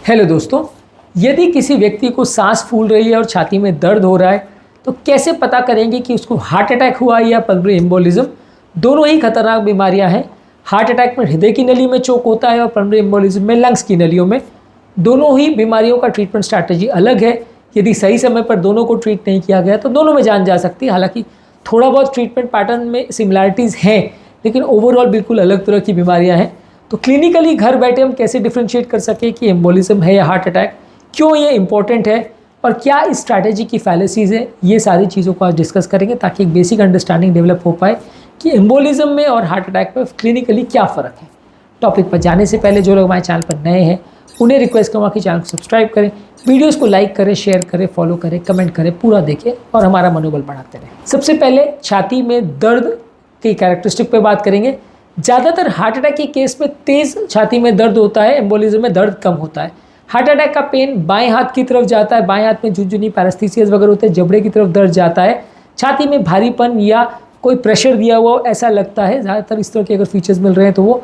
Hello दोस्तों, यदि किसी व्यक्ति को सांस फूल रही है और छाती में दर्द हो रहा है तो कैसे पता करेंगे कि उसको हार्ट अटैक हुआ है या पल्मोनरी एम्बोलिज्म। दोनों ही खतरनाक बीमारियां हैं। हार्ट अटैक में हृदय की नली में चोक होता है और पल्मोनरी एम्बोलिज्म में लंग्स की नलियों में। दोनों ही बीमारियों का ट्रीटमेंट स्ट्रैटेजी अलग है। यदि सही समय पर दोनों को ट्रीट नहीं किया गया तो दोनों में जान जा सकती है। हालांकि थोड़ा बहुत ट्रीटमेंट पैटर्न में सिमिलैरिटीज़ हैं, लेकिन ओवरऑल बिल्कुल अलग तरह की बीमारियां हैं। तो क्लिनिकली घर बैठे हम कैसे डिफ्रेंशिएट कर सकें कि एम्बोलिज्म है या हार्ट अटैक, क्यों ये इंपॉर्टेंट है और क्या इस स्ट्रैटेजी की फैलेसीज़ है, ये सारी चीज़ों को आज डिस्कस करेंगे ताकि एक बेसिक अंडरस्टैंडिंग डेवलप हो पाए कि एम्बोलिज्म में और हार्ट अटैक में क्लिनिकली क्या फ़र्क है। टॉपिक पर जाने से पहले जो लोग हमारे चैनल पर नए हैं उन्हें रिक्वेस्ट करूँगा कि चैनल को सब्सक्राइब करें, वीडियोज़ को लाइक करें, शेयर करें, फॉलो करें, कमेंट करें, पूरा देखें और हमारा मनोबल बढ़ाते रहें। सबसे पहले छाती में दर्द की कैरेक्टरिस्टिक पे बात करेंगे। ज़्यादातर हार्ट अटैक के केस में तेज़ छाती में दर्द होता है, एम्बोलिज्म में दर्द कम होता है। हार्ट अटैक का पेन बाएं हाथ की तरफ जाता है, बाएं हाथ में झुनझुनी पैरास्थीसिस वगैरह होते हैं, जबड़े की तरफ दर्द जाता है। छाती में भारीपन या कोई प्रेशर दिया हुआ ऐसा लगता है। ज़्यादातर इस तरह के अगर फीचर्स मिल रहे हैं तो वो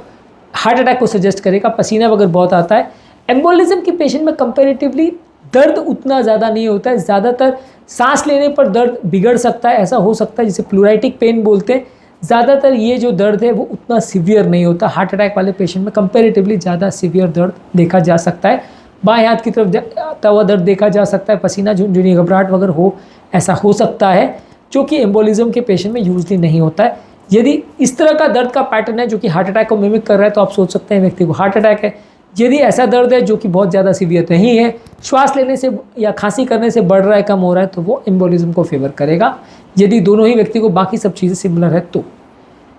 हार्ट अटैक को सजेस्ट करेगा। पसीना वगैरह बहुत आता है। एम्बोलिज्म के पेशेंट में कंपेरेटिवली दर्द उतना ज़्यादा नहीं होता है। ज़्यादातर सांस लेने पर दर्द बिगड़ सकता है, ऐसा हो सकता है जिसे प्लूराइटिक पेन बोलते हैं। ज़्यादातर ये जो दर्द है वो उतना सीवियर नहीं होता। हार्ट अटैक वाले पेशेंट में कंपैरेटिवली ज़्यादा सीवियर दर्द देखा जा सकता है। बाएं हाथ की तरफ आता हुआ दर्द देखा जा सकता है। पसीना झुनझुनी घबराहट वगैरह हो, ऐसा हो सकता है, जो कि एम्बोलिज्म के पेशेंट में यूजली नहीं होता है। यदि इस तरह का दर्द का पैटर्न है जो कि हार्ट अटैक को मिमिक कर रहा है तो आप सोच सकते हैं व्यक्ति को हार्ट अटैक है। यदि ऐसा दर्द है जो कि बहुत ज़्यादा सीवियर नहीं है, श्वास लेने से या खांसी करने से बढ़ रहा है, कम हो रहा है, तो वो एम्बोलिज्म को फेवर करेगा। यदि दोनों ही व्यक्ति को बाकी सब चीज़ें सिमिलर है तो।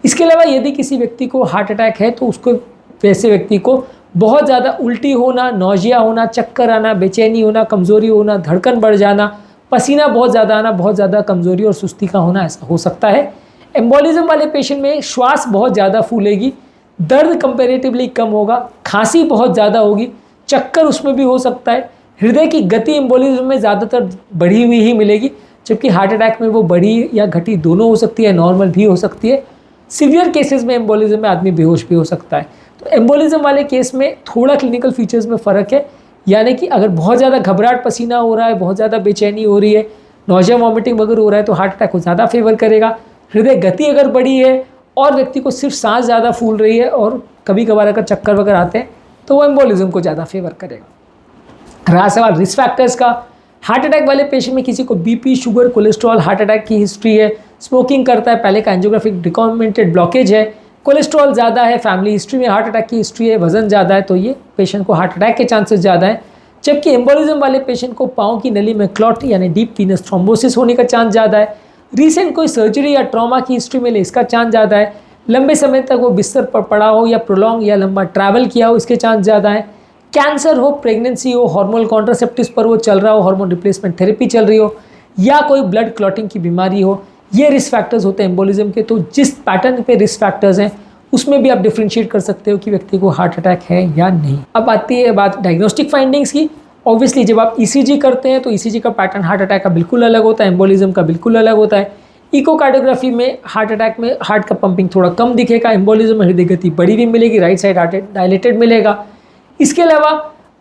इसके अलावा यदि किसी व्यक्ति को हार्ट अटैक है तो उसको वैसे व्यक्ति को बहुत ज़्यादा उल्टी होना, नौजिया होना, चक्कर आना, बेचैनी होना, कमज़ोरी होना, धड़कन बढ़ जाना, पसीना बहुत ज़्यादा आना, बहुत ज़्यादा कमज़ोरी और सुस्ती का होना, ऐसा हो सकता है। एम्बोलिज्म वाले पेशेंट में श्वास बहुत ज़्यादा फूलेगी, दर्द कंपेरेटिवली कम होगा, खांसी बहुत ज़्यादा होगी, चक्कर उसमें भी हो सकता है। हृदय की गति एम्बोलिज्म में ज़्यादातर बढ़ी हुई ही मिलेगी, जबकि हार्ट अटैक में वो बढ़ी या घटी दोनों हो सकती है, नॉर्मल भी हो सकती है। सीवियर केसेस में एम्बोलिज्म में आदमी बेहोश भी हो सकता है। तो एम्बोलिज्म वाले केस में थोड़ा क्लिनिकल फीचर्स में फ़र्क है, यानी कि अगर बहुत ज़्यादा घबराहट, पसीना हो रहा है, बहुत ज़्यादा बेचैनी हो रही है, नौजिया वॉमिटिंग वगैरह हो रहा है तो हार्ट अटैक को ज़्यादा फेवर करेगा। हृदय गति अगर बढ़ी है और व्यक्ति को सिर्फ सांस ज़्यादा फूल रही है और कभी कभार अगर चक्कर वगैरह आते हैं तो वो एम्बोलिज्म को ज़्यादा फेवर करेगा। रहा सवाल रिस्क फैक्टर्स का। हार्ट अटैक वाले पेशेंट में किसी को BP, sugar, cholesterol, heart attack की हिस्ट्री है, स्मोकिंग करता है, पहले का एंजियोग्राफिक डिकॉम्बिनेटेड ब्लॉकेज है, कोलेस्ट्रॉल ज़्यादा है, फैमिली हिस्ट्री में हार्ट अटैक की हिस्ट्री है, वजन ज़्यादा है, तो ये पेशेंट को हार्ट अटैक के चांसेस ज़्यादा हैं। जबकि एम्बोलिज्म वाले पेशेंट को पाँव की नली में क्लॉट यानी डीप वीनस थ्रोम्बोसिस होने का चांस ज़्यादा है। रिसेंट कोई सर्जरी या ट्रॉमा की हिस्ट्री मिले, इसका चांस ज़्यादा है। लंबे समय तक वो बिस्तर पर पड़ा हो या प्रोलॉन्ग या लंबा ट्रैवल किया हो, इसके चांस ज़्यादा है। कैंसर हो, प्रेगनेंसी हो, हार्मोनल कॉन्ट्रासेप्टिव्स पर वो चल रहा हो, हार्मोन रिप्लेसमेंट थेरेपी चल रही हो, या कोई ब्लड क्लॉटिंग की बीमारी हो, ये रिस्क फैक्टर्स होते हैं एम्बोलिज्म के। तो जिस पैटर्न पे रिस्क फैक्टर्स हैं उसमें भी आप डिफ्रेंशिएट कर सकते हो कि व्यक्ति को हार्ट अटैक है या नहीं। अब आती है बात डायग्नोस्टिक फाइंडिंग्स की। ऑब्वियसली जब आप ईसीजी करते हैं तो ईसीजी का पैटर्न हार्ट अटैक का बिल्कुल अलग होता है, एम्बोलिज्म का बिल्कुल अलग होता है। इकोकार्डियोग्राफी में हार्ट अटैक में हार्ट का पंपिंग थोड़ा कम दिखेगा, एम्बोलिज्म में हृदय गति बढ़ी हुई मिलेगी, राइट साइड हार्ट डायलेटेड मिलेगा। इसके अलावा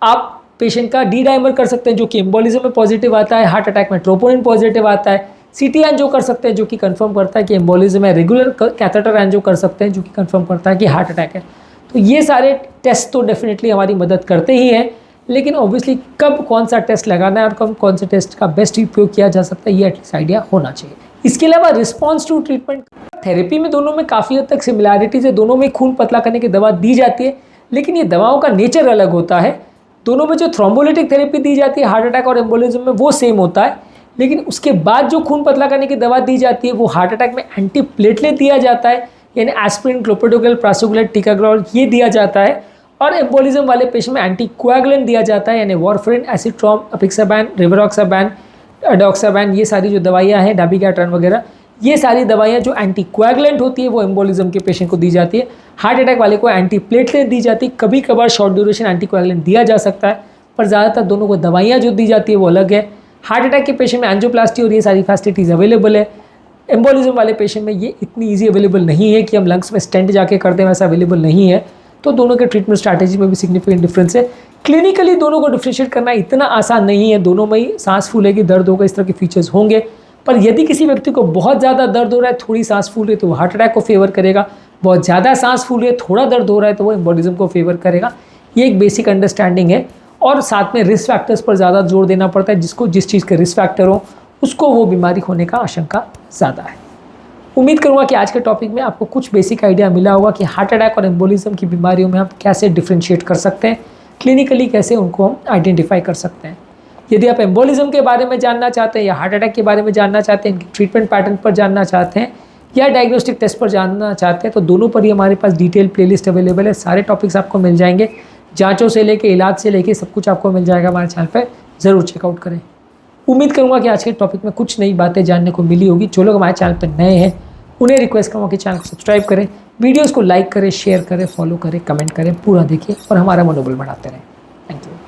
आप पेशेंट का डी डाइमर कर सकते हैं जो कि एम्बोलिज्म में पॉजिटिव आता है, हार्ट अटैक में ट्रोपोनिन पॉजिटिव आता है। सीटी एंजियो कर सकते हैं जो कि कंफर्म करता है कि एम्बोलिज्म है। रेगुलर कैथेटर एंजियो कर सकते हैं जो कि कंफर्म करता है कि हार्ट अटैक है। तो ये सारे टेस्ट तो डेफिनेटली हमारी मदद करते ही हैं, लेकिन ऑब्वियसली कब कौन सा टेस्ट लगाना है और कब कौन से टेस्ट का बेस्ट उपयोग किया जा सकता है ये एटलीस्ट आइडिया होना चाहिए। इसके अलावा रिस्पॉन्स टू ट्रीटमेंट थेरेपी में दोनों में काफ़ी हद तक सिमिलैरिटीज़ है। दोनों में खून पतला करने की दवा दी जाती है, लेकिन ये दवाओं का नेचर अलग होता है। दोनों में जो थ्रोम्बोलिटिक थेरेपी दी जाती है हार्ट अटैक और एम्बोलिज्म में वो सेम होता है, लेकिन उसके बाद जो खून पतला करने की दवा दी जाती है वो हार्ट अटैक में एंटी प्लेटलेट दिया जाता है, यानी एस्पिरिन, क्लोपिडोग्रेल, प्रासोग्लेट, टिकाग्रॉल ये दिया जाता है। और एम्बोलिज्म वाले पेशेंट में एंटी कोएगुलेंट दिया जाता है, यानी वारफरिन, एसिट्रॉम, अपिक्साबैन, रिवारोक्साबैन, डॉक्साबैन, ये सारी जो दवाइयाँ हैं, डाबिगैट्रॉन वगैरह, ये सारी दवाइयाँ जो एंटी कोएगुलेंट होती है वो एम्बोलिज्म के पेशेंट को दी जाती है। हार्ट अटैक वाले को एंटी प्लेटलेट दी जाती है। कभी कभार शॉर्ट ड्यूरेशन एंटी कोएगुलेंट दिया जा सकता है, पर ज़्यादातर दोनों को दवाइयाँ जो दी जाती है वो अलग है। हार्ट अटैक के पेशेंट में एंजियोप्लास्टी और ये सारी फैसिलिटीज़ अवेलेबल है। एम्बोलिज्म वाले पेशेंट में ये इतनी ईजी अवेलेबल नहीं है कि हम लंग्स में स्टेंट जाके कर दें, वैसा अवेलेबल नहीं है। तो दोनों के ट्रीटमेंट स्ट्रैटेजी में भी सिग्निफिकेंट डिफरेंस है। क्लिनिकली दोनों को डिफ्रेंशिएट करना इतना आसान नहीं है, दोनों में ही सांस फूलेगी, दर्द होगा, इस तरह के फीचर्स होंगे। पर यदि किसी व्यक्ति को बहुत ज़्यादा दर्द हो रहा है, थोड़ी सांस फूल रही है, तो वो हार्ट अटैक को फेवर करेगा। बहुत ज़्यादा सांस फूल रही है, थोड़ा दर्द हो रहा है, तो वो एम्बोलिज्म को फेवर करेगा। ये एक बेसिक अंडरस्टैंडिंग है। और साथ में रिस्क फैक्टर्स पर ज़्यादा जोर देना पड़ता है, जिसको जिस चीज़ के रिस्क फैक्टर हो उसको वो बीमारी होने का आशंका ज़्यादा है। उम्मीद करूँगा कि आज के टॉपिक में आपको कुछ बेसिक आइडिया मिला होगा कि हार्ट अटैक और एम्बोलिज्म की बीमारियों में हम कैसे डिफ्रेंशिएट कर सकते हैं, क्लिनिकली कैसे उनको हम आइडेंटिफाई कर सकते हैं। यदि आप एम्बोलिज्म के बारे में जानना चाहते हैं या हार्ट अटैक के बारे में जानना चाहते हैं, इनके ट्रीटमेंट पैटर्न पर जानना चाहते हैं या डायग्नोस्टिक टेस्ट पर जानना चाहते हैं, तो दोनों पर ही हमारे पास डिटेल प्लेलिस्ट अवेलेबल है। सारे टॉपिक्स आपको मिल जाएंगे, जांचों से लेके इलाज से लेके सब कुछ आपको मिल जाएगा हमारे चैनल पर, ज़रूर चेकआउट करें। उम्मीद करूँगा कि आज के टॉपिक में कुछ नई बातें जानने को मिली होगी। जो लोग हमारे चैनल पर नए हैं उन्हें रिक्वेस्ट करूँगा कि चैनल को सब्सक्राइब करें, वीडियोज़ को लाइक करें, शेयर करें, फॉलो करें, कमेंट करें, पूरा देखिए और हमारा मनोबल बढ़ाते रहें। Thank you.